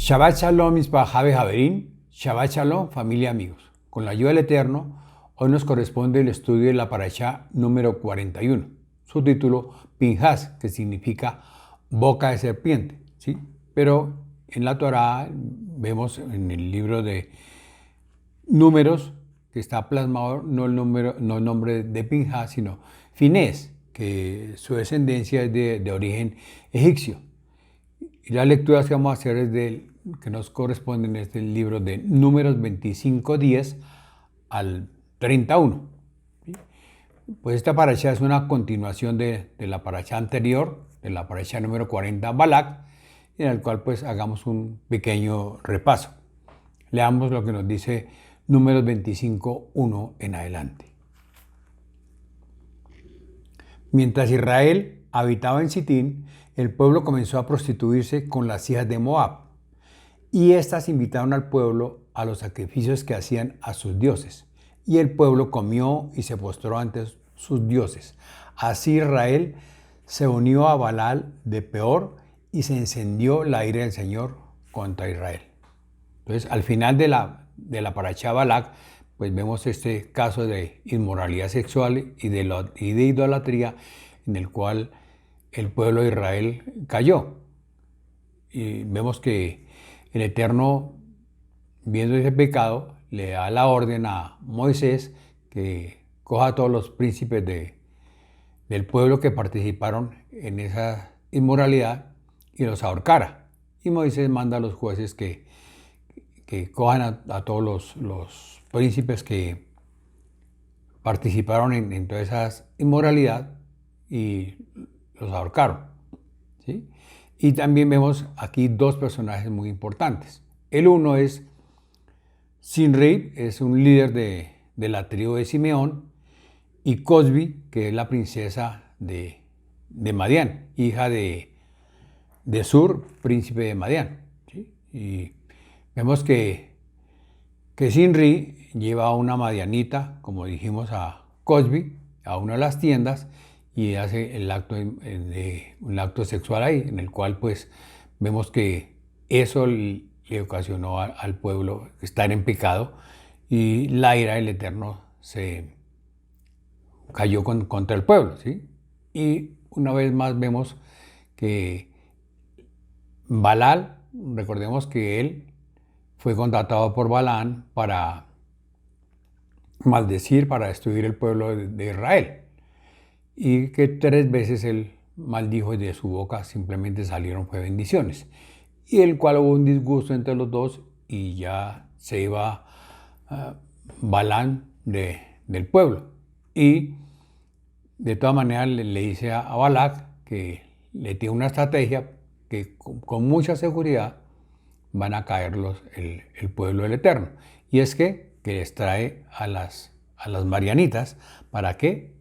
Shabbat Shalom, Mispahabe Javerín, Shabbat Shalom, familia amigos. Con la ayuda del Eterno, hoy nos corresponde el estudio de la parashá número 41, su título Pinhas, que significa boca de serpiente, ¿sí? Pero en la Torá vemos en el libro de Números que está plasmado no el nombre de Pinhas, sino Finés, que su descendencia es de origen egipcio. Y las lecturas que vamos a hacer que nos corresponden es del libro de Números 25:10 al 31. ¿Sí? Pues esta parashá es una continuación de la parashá anterior, de la parashá número 40, Balak, en el cual pues hagamos un pequeño repaso. Leamos lo que nos dice Números 25:1 en adelante. Mientras Israel habitaba en Sitín, el pueblo comenzó a prostituirse con las hijas de Moab, y éstas invitaron al pueblo a los sacrificios que hacían a sus dioses, y el pueblo comió y se postró ante sus dioses. Así Israel se unió a Balaal de Peor y se encendió la ira del Señor contra Israel. Entonces, al final de la parashá Balak, pues vemos este caso de inmoralidad sexual y de idolatría en el cual el pueblo de Israel cayó. Y vemos que el Eterno, viendo ese pecado, le da la orden a Moisés que coja a todos los príncipes del pueblo que participaron en esa inmoralidad y los ahorcara. Y Moisés manda a los jueces que cojan a todos los príncipes que participaron en toda esa inmoralidad y los ahorcaron, ¿sí? Y también vemos aquí dos personajes muy importantes. El uno es Sinri, es un líder de la tribu de Simeón, y Cosbi, que es la princesa de Madián, hija de Sur, príncipe de Madián, ¿sí? Y vemos que Sinri lleva a una madianita, como dijimos, a Cosbi, a una de las tiendas, y hace un acto sexual ahí, en el cual pues vemos que eso le ocasionó al pueblo estar en pecado, y la ira del Eterno se cayó contra el pueblo, ¿sí? Y una vez más vemos que Balal, recordemos que él fue contratado por Balaán para maldecir, para destruir el pueblo de Israel. Y que 3 veces él maldijo y de su boca simplemente salieron fue bendiciones. Y el cual hubo un disgusto entre los dos y ya se iba Balaán del pueblo. Y de todas maneras le dice a Balac que le tiene una estrategia que con mucha seguridad van a caer el pueblo del Eterno. Y es que les trae a las marianitas. ¿Para qué?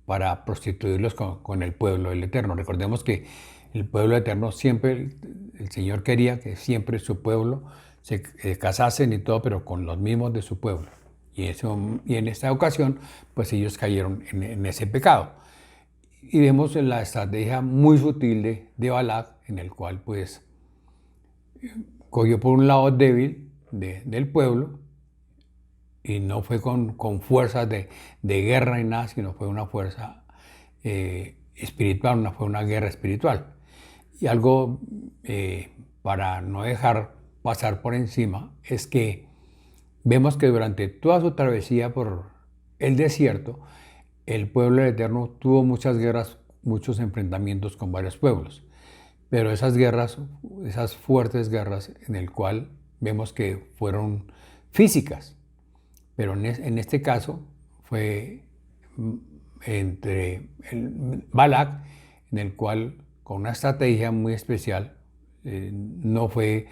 Para prostituirlos con el pueblo del Eterno. Recordemos que el pueblo eterno siempre, el Señor quería que siempre su pueblo se casasen y todo, pero con los mismos de su pueblo. Y en esta ocasión, pues ellos cayeron en ese pecado. Y vemos la estrategia muy sutil de Balac, en el cual pues cogió por un lado débil del pueblo, y no fue con fuerzas de guerra ni nada, sino fue una fuerza espiritual, fue una guerra espiritual. Y algo para no dejar pasar por encima es que vemos que durante toda su travesía por el desierto, el pueblo del Eterno tuvo muchas guerras, muchos enfrentamientos con varios pueblos. Pero esas guerras, esas fuertes guerras, en el cual vemos que fueron físicas. Pero en este caso fue entre Balac, en el cual con una estrategia muy especial, no fue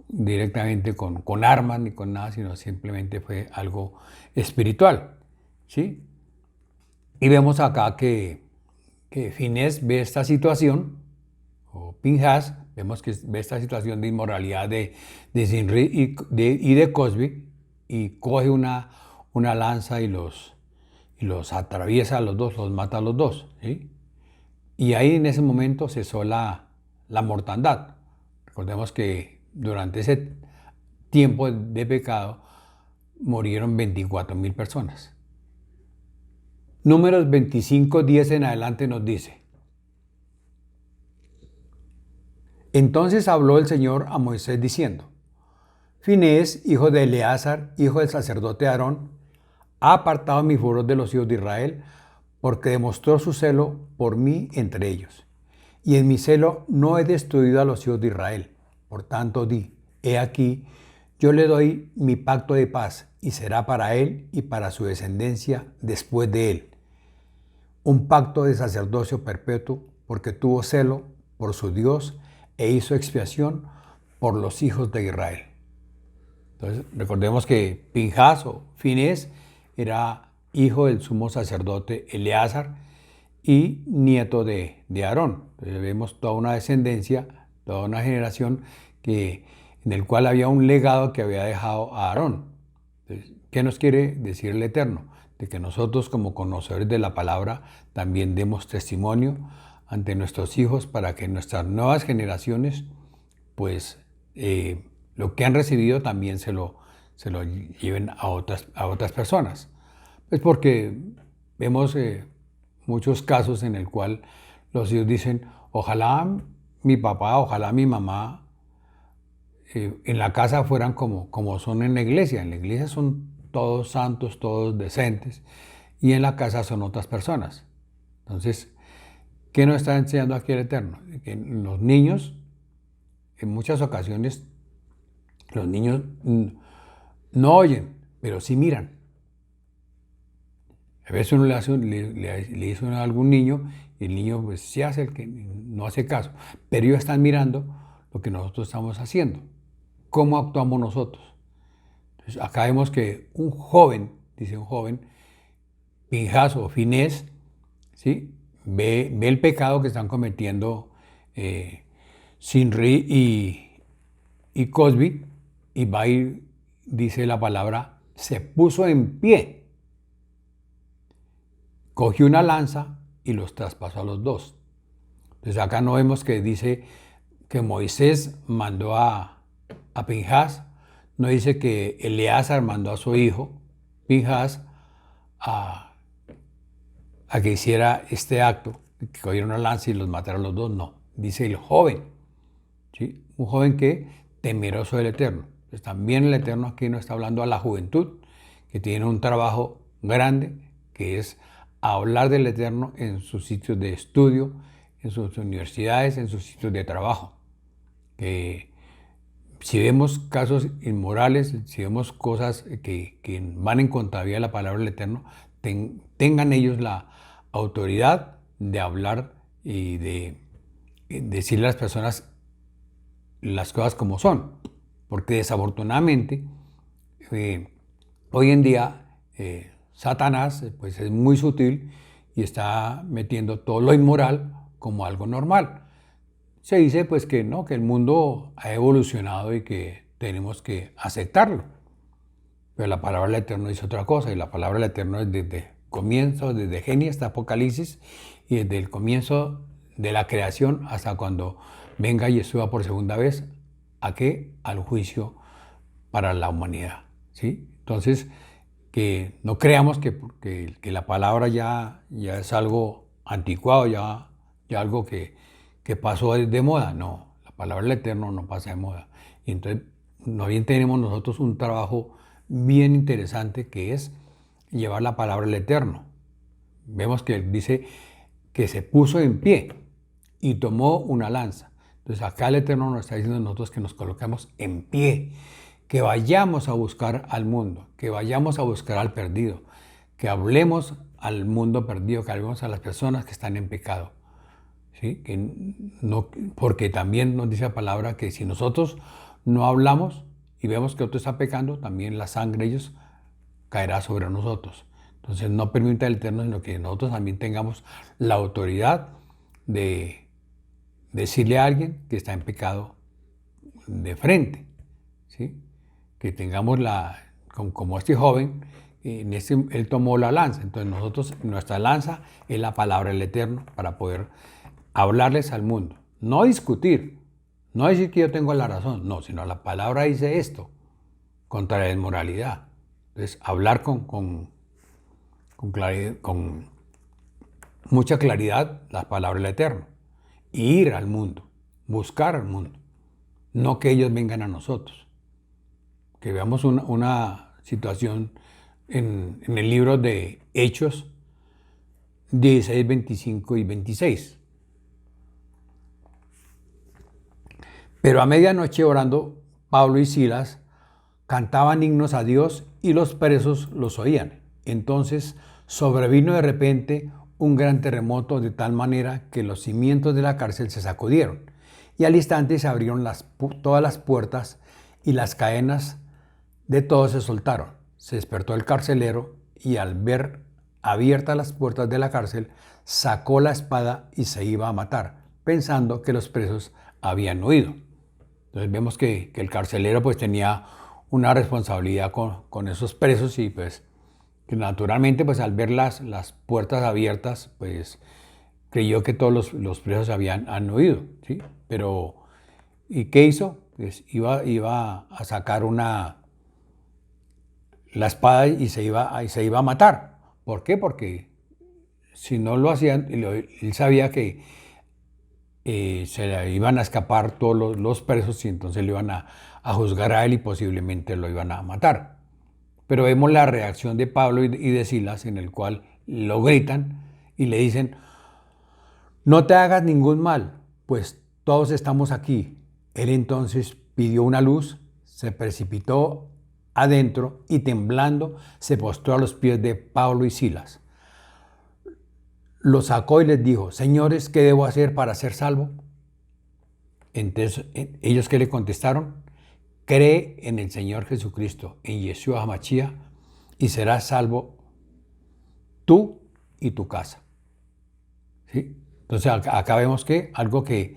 directamente con armas ni con nada, sino simplemente fue algo espiritual, ¿sí? Y vemos acá que Finés ve esta situación, o Pinhas, vemos que ve esta situación de inmoralidad de Sinri y de Cosbi, y coge una lanza y los atraviesa a los dos, los mata a los dos, ¿sí? Y ahí en ese momento cesó la mortandad. Recordemos que durante ese tiempo de pecado murieron 24,000 personas. Números 25:10 en adelante nos dice: Entonces habló el Señor a Moisés diciendo: Finés, hijo de Eleazar, hijo del sacerdote Aarón, ha apartado mi furor de los hijos de Israel, porque demostró su celo por mí entre ellos. Y en mi celo no he destruido a los hijos de Israel. Por tanto di: He aquí, yo le doy mi pacto de paz, y será para él y para su descendencia después de él un pacto de sacerdocio perpetuo, porque tuvo celo por su Dios e hizo expiación por los hijos de Israel. Entonces, recordemos que Pinjas o Finés era hijo del sumo sacerdote Eleazar y nieto de Aarón. Entonces, vemos toda una descendencia, toda una generación en el cual había un legado que había dejado a Aarón. Entonces, ¿qué nos quiere decir el Eterno? De que nosotros, como conocedores de la palabra, también demos testimonio ante nuestros hijos para que nuestras nuevas generaciones, pues, lo que han recibido también se lo lleven a otras personas. Pues porque vemos muchos casos en el cual los hijos dicen: ojalá mi papá, ojalá mi mamá en la casa fueran como son en la iglesia. En la iglesia son todos santos, todos decentes, y en la casa son otras personas. Entonces, ¿qué nos está enseñando aquí el Eterno? Que los niños, en muchas ocasiones, los niños no oyen, pero sí miran. A veces uno le dice a algún niño y el niño pues sí hace el que no hace caso, pero ellos están mirando lo que nosotros estamos haciendo, cómo actuamos nosotros. Entonces, acá vemos que un joven, dice un joven, Pinjas o Finés, ¿sí? ve el pecado que están cometiendo Sinri y Cosbi, y va y dice la palabra: se puso en pie, cogió una lanza y los traspasó a los dos. Entonces acá no vemos que dice que Moisés mandó a Pinjas, no dice que Eleazar mandó a su hijo Pinjas a que hiciera este acto, que cogiera una lanza y los matara a los dos. No, dice el joven, ¿sí? Un joven que temeroso del Eterno. Entonces también el Eterno aquí nos está hablando a la juventud, que tiene un trabajo grande, que es hablar del Eterno en sus sitios de estudio, en sus universidades, en sus sitios de trabajo. Que si vemos casos inmorales, si vemos cosas que van en contravía de la palabra del Eterno, tengan ellos la autoridad de hablar y de decirle a las personas las cosas como son. Porque desafortunadamente, hoy en día, Satanás pues, es muy sutil y está metiendo todo lo inmoral como algo normal. Se dice pues que no, que el mundo ha evolucionado y que tenemos que aceptarlo. Pero la palabra del Eterno dice otra cosa, y la palabra del Eterno es desde comienzo, desde Génesis hasta Apocalipsis, y desde el comienzo de la creación hasta cuando venga Yeshua por segunda vez, ¿a qué? Al juicio para la humanidad, ¿sí? Entonces, que no creamos que la palabra ya es algo anticuado, ya algo que pasó de moda. No, la palabra del Eterno no pasa de moda. Y entonces, no bien tenemos nosotros un trabajo bien interesante, que es llevar la palabra del Eterno. Vemos que dice que se puso en pie y tomó una lanza. Entonces acá el Eterno nos está diciendo a nosotros que nos coloquemos en pie, que vayamos a buscar al mundo, que vayamos a buscar al perdido, que hablemos al mundo perdido, que hablemos a las personas que están en pecado. ¿Sí? Que no, porque también nos dice la palabra que si nosotros no hablamos y vemos que otro está pecando, también la sangre de ellos caerá sobre nosotros. Entonces no permita el Eterno, sino que nosotros también tengamos la autoridad de decirle a alguien que está en pecado de frente, ¿sí? Que tengamos como este joven, él tomó la lanza. Entonces nosotros, nuestra lanza es la palabra del Eterno para poder hablarles al mundo. No discutir, No decir que yo tengo la razón, no, sino la palabra dice esto, contra la inmoralidad. Entonces, hablar con claridad, con mucha claridad las palabras del Eterno. Y ir al mundo, buscar al mundo. No que ellos vengan a nosotros. Que veamos una situación en el libro de Hechos 16, 25 y 26. Pero a medianoche orando, Pablo y Silas cantaban himnos a Dios y los presos los oían. Entonces sobrevino de repente un gran terremoto de tal manera que los cimientos de la cárcel se sacudieron y al instante se abrieron todas las puertas y las cadenas de todos se soltaron. Se despertó el carcelero y al ver abiertas las puertas de la cárcel sacó la espada y se iba a matar, pensando que los presos habían huido. Entonces vemos que el carcelero pues tenía una responsabilidad con esos presos y pues que naturalmente pues al ver las puertas abiertas pues creyó que todos los presos han huido, ¿sí? Pero ¿y qué hizo? Pues iba a sacar la espada y se iba a matar. ¿Por qué? Porque si no lo hacían, él sabía que se le iban a escapar todos los presos y entonces le iban a juzgar a él y posiblemente lo iban a matar. Pero vemos la reacción de Pablo y de Silas en el cual lo gritan y le dicen, no te hagas ningún mal, pues todos estamos aquí. Él entonces pidió una luz, se precipitó adentro y temblando se postró a los pies de Pablo y Silas. Los sacó y les dijo, señores, ¿qué debo hacer para ser salvo? Entonces, ellos que le contestaron, cree en el Señor Jesucristo, en Yeshua HaMashiach, y serás salvo tú y tu casa. ¿Sí? Entonces, acá vemos que algo que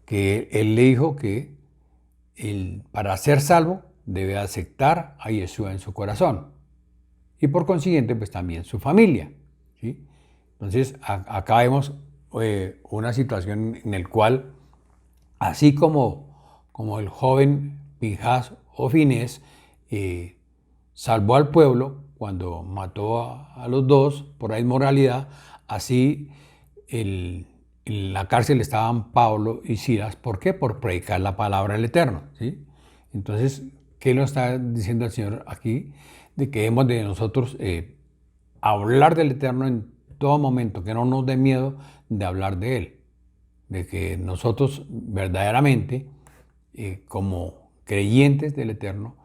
él le dijo que para ser salvo debe aceptar a Yeshua en su corazón. Y por consiguiente, pues también su familia. ¿Sí? Entonces, acá vemos una situación en la cual, así como el joven Pinhas o Finés salvó al pueblo cuando mató a los dos por la inmoralidad, así en la cárcel estaban Pablo y Silas. ¿Por qué? Por predicar la palabra del Eterno. ¿Sí? Entonces, ¿qué nos está diciendo el Señor aquí? De que hemos de nosotros hablar del Eterno en todo momento, que no nos dé miedo de hablar de Él, de que nosotros verdaderamente, como creyentes del Eterno,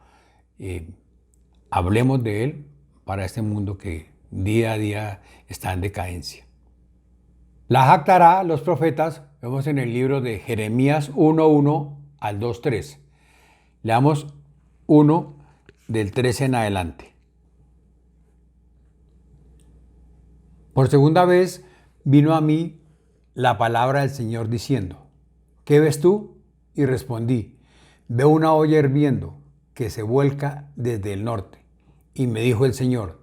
hablemos de Él para este mundo que día a día está en decadencia. La jactará, los profetas, vemos en el libro de Jeremías 1:1 al 2:3. Leamos 1 del 13 en adelante. Por segunda vez vino a mí la palabra del Señor diciendo, ¿qué ves tú? Y respondí, veo una olla hirviendo que se vuelca desde el norte. Y me dijo el Señor,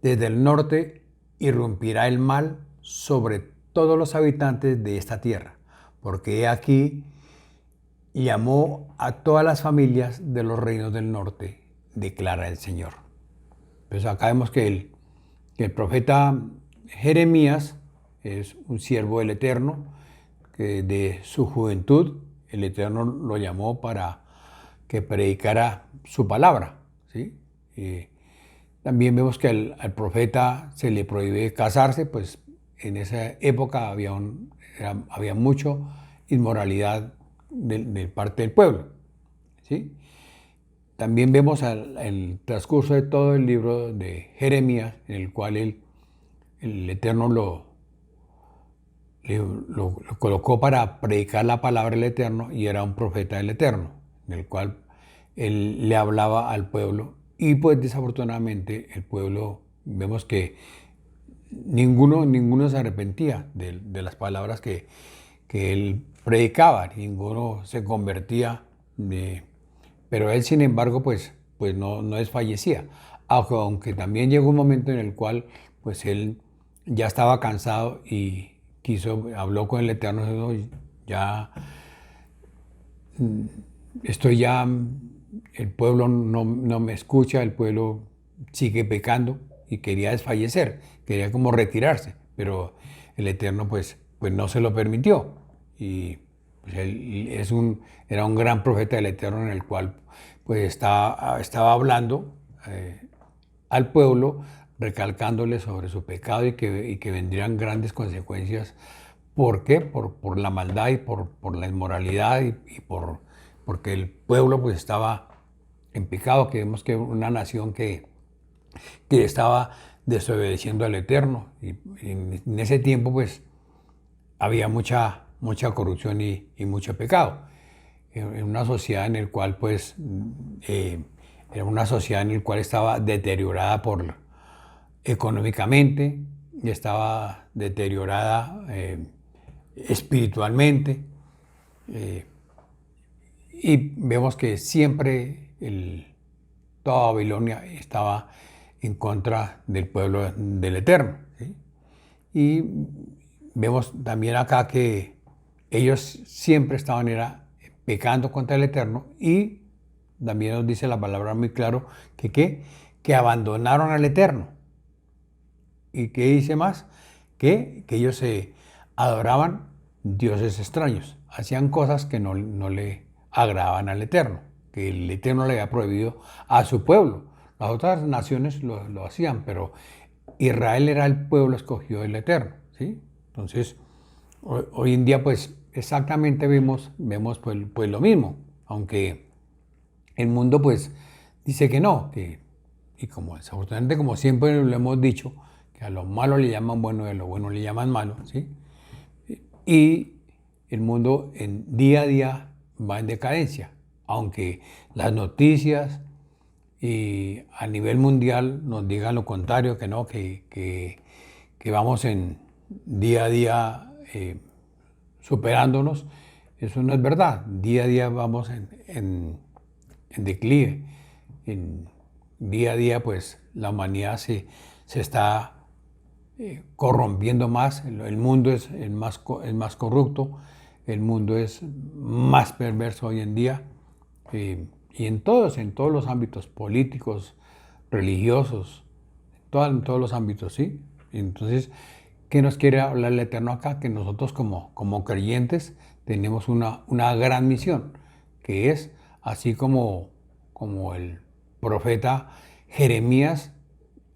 desde el norte irrumpirá el mal sobre todos los habitantes de esta tierra, porque he aquí llamó a todas las familias de los reinos del norte, declara el Señor. Pues acá vemos que el profeta Jeremías es un siervo del Eterno, que de su juventud el Eterno lo llamó para que predicara su palabra. ¿Sí? También vemos que al profeta se le prohíbe casarse, pues en esa época había mucha inmoralidad de parte del pueblo. ¿Sí? También vemos el transcurso de todo el libro de Jeremías, en el cual el Eterno lo colocó para predicar la palabra del Eterno y era un profeta del Eterno, en el cual él le hablaba al pueblo y pues desafortunadamente el pueblo, vemos que ninguno se arrepentía de las palabras que él predicaba, ninguno se convertía, pero él sin embargo pues no desfallecía, aunque también llegó un momento en el cual pues él ya estaba cansado y habló con el Eterno, ya estoy ya, el pueblo no me escucha, el pueblo sigue pecando y quería desfallecer, quería como retirarse, pero el Eterno pues no se lo permitió. Y pues él era un gran profeta del Eterno en el cual pues estaba hablando al pueblo, recalcándole sobre su pecado y que vendrían grandes consecuencias. ¿Por qué? Por la maldad y por la inmoralidad porque el pueblo pues estaba en pecado, que vemos que una nación que estaba desobedeciendo al Eterno. Y en ese tiempo pues había mucha corrupción y mucho pecado. En una sociedad en la cual pues era una sociedad en la cual estaba deteriorada económicamente, y estaba deteriorada espiritualmente, y vemos que siempre toda Babilonia estaba en contra del pueblo del Eterno, ¿sí? Y vemos también acá que ellos siempre estaban pecando contra el Eterno, y también nos dice la palabra muy claro que abandonaron al Eterno. ¿Y qué dice más? Que ellos se adoraban dioses extraños, hacían cosas que no le agradaban al Eterno, que el Eterno le había prohibido a su pueblo. Las otras naciones lo hacían, pero Israel era el pueblo escogido del Eterno, ¿sí? Entonces, hoy en día, pues, exactamente vemos pues lo mismo, aunque el mundo, pues, dice que no, y como desafortunadamente, como siempre lo hemos dicho, que a lo malo le llaman bueno y a lo bueno le llaman malo, ¿sí? Y el mundo día a día va en decadencia, aunque las noticias y a nivel mundial nos digan lo contrario, que no, que vamos en día a día superándonos. Eso no es verdad. Día a día vamos en declive. Día a día pues la humanidad se está corrompiendo más, el mundo es más corrupto, el mundo es más perverso hoy en día, y en todos los ámbitos políticos, religiosos, en todos los ámbitos, ¿sí? Entonces, ¿qué nos quiere hablar el Eterno acá? Que nosotros como creyentes tenemos una gran misión, que es así como el profeta Jeremías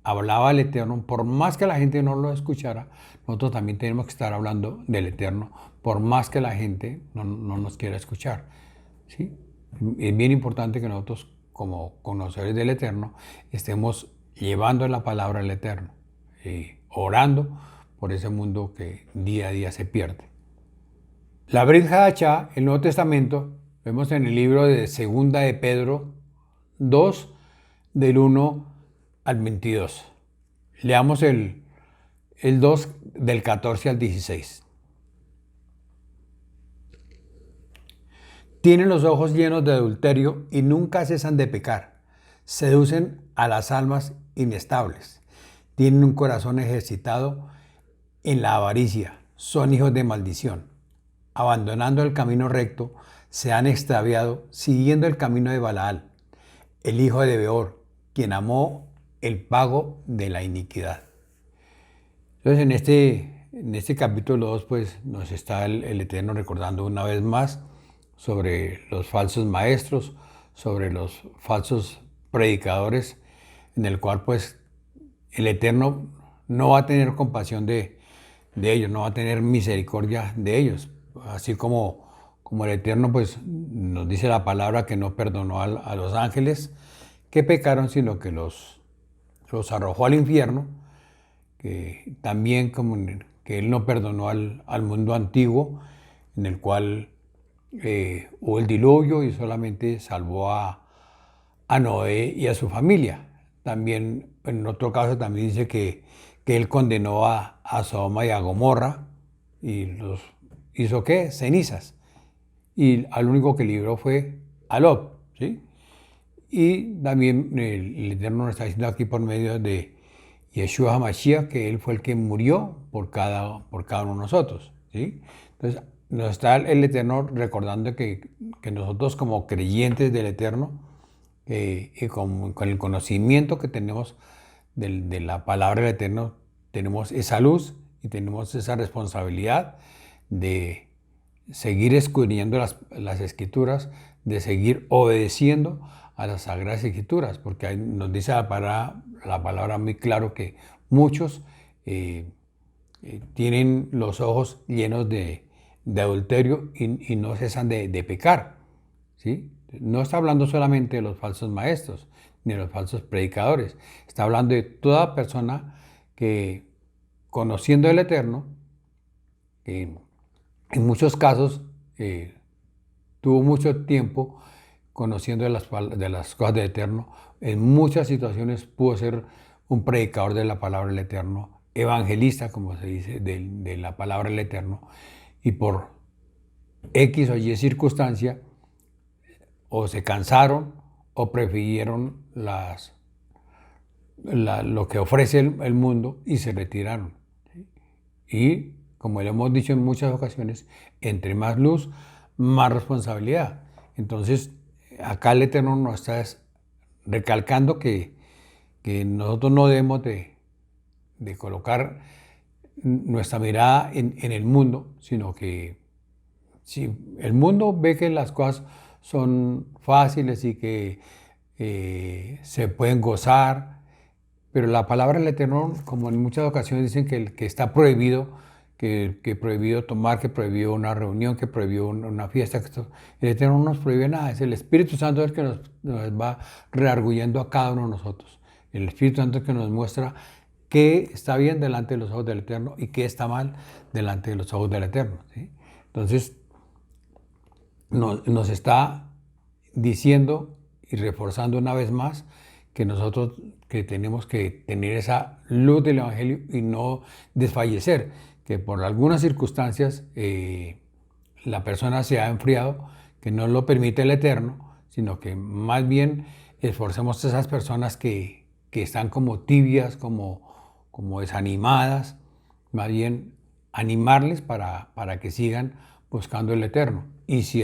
hablaba al Eterno, por más que la gente no lo escuchara, nosotros también tenemos que estar hablando del Eterno, por más que la gente no nos quiera escuchar, ¿sí? Es bien importante que nosotros, como conocedores del Eterno, estemos llevando la palabra al Eterno, orando por ese mundo que día a día se pierde. La Brit Hadashah, el Nuevo Testamento, vemos en el libro de Segunda de Pedro 2, del 1 al 22. Leamos el 2 del 14 al 16. Tienen los ojos llenos de adulterio y nunca cesan de pecar. Seducen a las almas inestables. Tienen un corazón ejercitado en la avaricia. Son hijos de maldición. Abandonando el camino recto, se han extraviado siguiendo el camino de Balaal, el hijo de Beor, quien amó el pago de la iniquidad. Entonces, en este capítulo 2, pues, nos está el Eterno recordando una vez más sobre los falsos maestros, sobre los falsos predicadores, en el cual, pues, el Eterno no va a tener compasión de ellos, no va a tener misericordia de ellos. Así como el Eterno, pues, nos dice la palabra que no perdonó a los ángeles que pecaron, sino que los arrojó al infierno, que también como que Él no perdonó al mundo antiguo, en el cual hubo el diluvio y solamente salvó a Noé y a su familia. También, en otro caso, también dice que Él condenó a Sodoma y a Gomorra y los hizo, ¿qué? Cenizas. Y al único que libró fue a Lot, ¿sí? Y también el Eterno nos está diciendo aquí por medio de Yeshua HaMashiach que Él fue el que murió por cada uno de nosotros, ¿sí? Entonces, nos está el Eterno recordando que nosotros como creyentes del Eterno y con el conocimiento que tenemos de la palabra del Eterno, tenemos esa luz y tenemos esa responsabilidad de seguir escudriñando las Escrituras, de seguir obedeciendo a las Sagradas Escrituras, porque ahí nos dice la palabra muy claro que muchos tienen los ojos llenos de adulterio y no cesan de pecar, ¿sí? No está hablando solamente de los falsos maestros ni de los falsos predicadores, está hablando de toda persona que, conociendo el Eterno, en muchos casos tuvo mucho tiempo conociendo de las cosas del Eterno, en muchas situaciones pudo ser un predicador de la palabra del Eterno, evangelista, como se dice, de la palabra del Eterno, y por X o Y circunstancia, o se cansaron o prefirieron lo que ofrece el mundo y se retiraron. Y, como le hemos dicho en muchas ocasiones, entre más luz, más responsabilidad. Entonces, acá el Eterno nos está recalcando que nosotros no debemos de colocar nuestra mirada en el mundo, sino que si el mundo ve que las cosas son fáciles y que se pueden gozar, pero la palabra del Eterno, como en muchas ocasiones dicen que está prohibido, que prohibido tomar, que prohibió una reunión, que prohibió una fiesta, el Eterno no nos prohíbe nada, es el Espíritu Santo el que nos va rearguyendo a cada uno de nosotros. El Espíritu Santo es el que nos muestra qué está bien delante de los ojos del Eterno y qué está mal delante de los ojos del Eterno, ¿sí? Entonces, nos está diciendo y reforzando una vez más que nosotros que tenemos que tener esa luz del Evangelio y no desfallecer, que por algunas circunstancias la persona se ha enfriado, que no lo permite el Eterno, sino que más bien esforcemos a esas personas que están como tibias, como desanimadas, más bien animarles para que sigan buscando el Eterno. Y si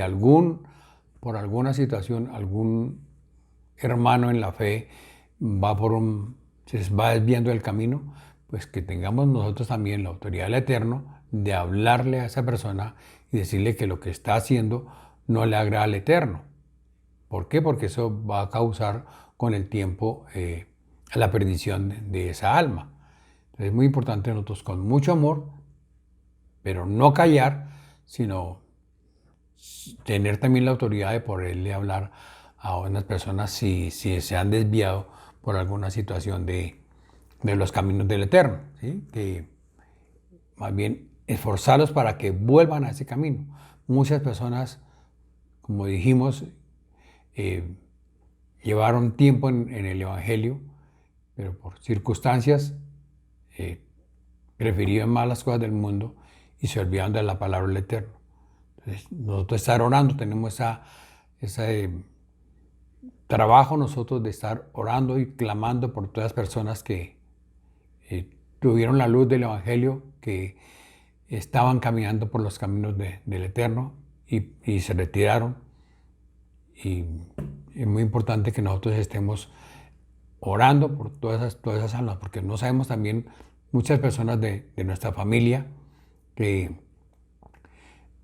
por alguna situación, algún hermano en la fe se va desviando del camino, pues que tengamos nosotros también la autoridad del Eterno de hablarle a esa persona y decirle que lo que está haciendo no le agrada al Eterno. ¿Por qué? Porque eso va a causar con el tiempo la perdición de esa alma. Entonces es muy importante nosotros con mucho amor, pero no callar, sino tener también la autoridad de poderle hablar a unas personas si se han desviado por alguna situación de los caminos del Eterno, ¿sí? Que más bien esforzarlos para que vuelvan a ese camino. Muchas personas, como dijimos, llevaron tiempo en el Evangelio, pero por circunstancias prefirieron más las cosas del mundo y se olvidaron de la palabra del Eterno. Entonces, nosotros estar orando, tenemos ese trabajo nosotros de estar orando y clamando por todas las personas que tuvieron la luz del Evangelio, que estaban caminando por los caminos del Eterno y se retiraron. Y es muy importante que nosotros estemos orando por todas esas almas, porque no sabemos también muchas personas de nuestra familia que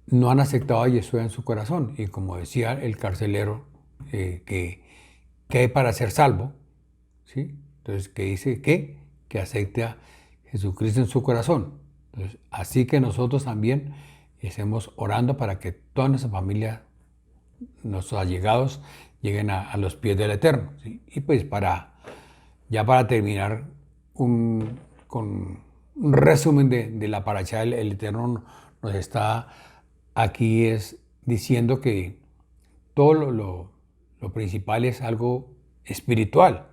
no han aceptado a Yeshua en su corazón. Y como decía el carcelero, que hay para ser salvo, ¿sí? Entonces, ¿qué dice? Que acepte a Jesucristo en su corazón. Entonces, así que nosotros también estemos orando para que toda nuestra familia, nuestros allegados, lleguen a los pies del Eterno, ¿sí? Y pues ya para terminar con un resumen de la paracha, el Eterno nos está aquí diciendo que todo lo principal es algo espiritual,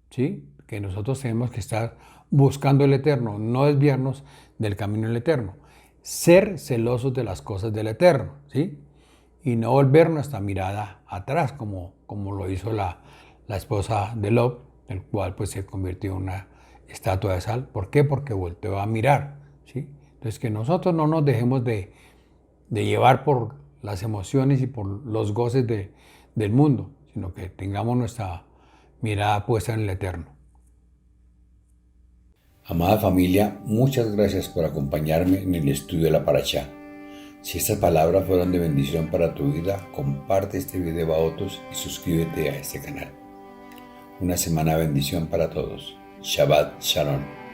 ¿sí? Que nosotros tenemos que estar buscando el Eterno, no desviarnos del camino del Eterno, ser celosos de las cosas del Eterno, ¿sí? Y no volver nuestra mirada atrás, como lo hizo la esposa de Lot, el cual pues se convirtió en una estatua de sal. ¿Por qué? Porque volteó a mirar, ¿sí? Entonces que nosotros no nos dejemos de de llevar por las emociones y por los goces del mundo, sino que tengamos nuestra mirada puesta en el eterno. Amada familia, muchas gracias por acompañarme en el estudio de la Parashá. Si estas palabras fueron de bendición para tu vida, comparte este video a otros y suscríbete a este canal. Una semana de bendición para todos. Shabbat Shalom.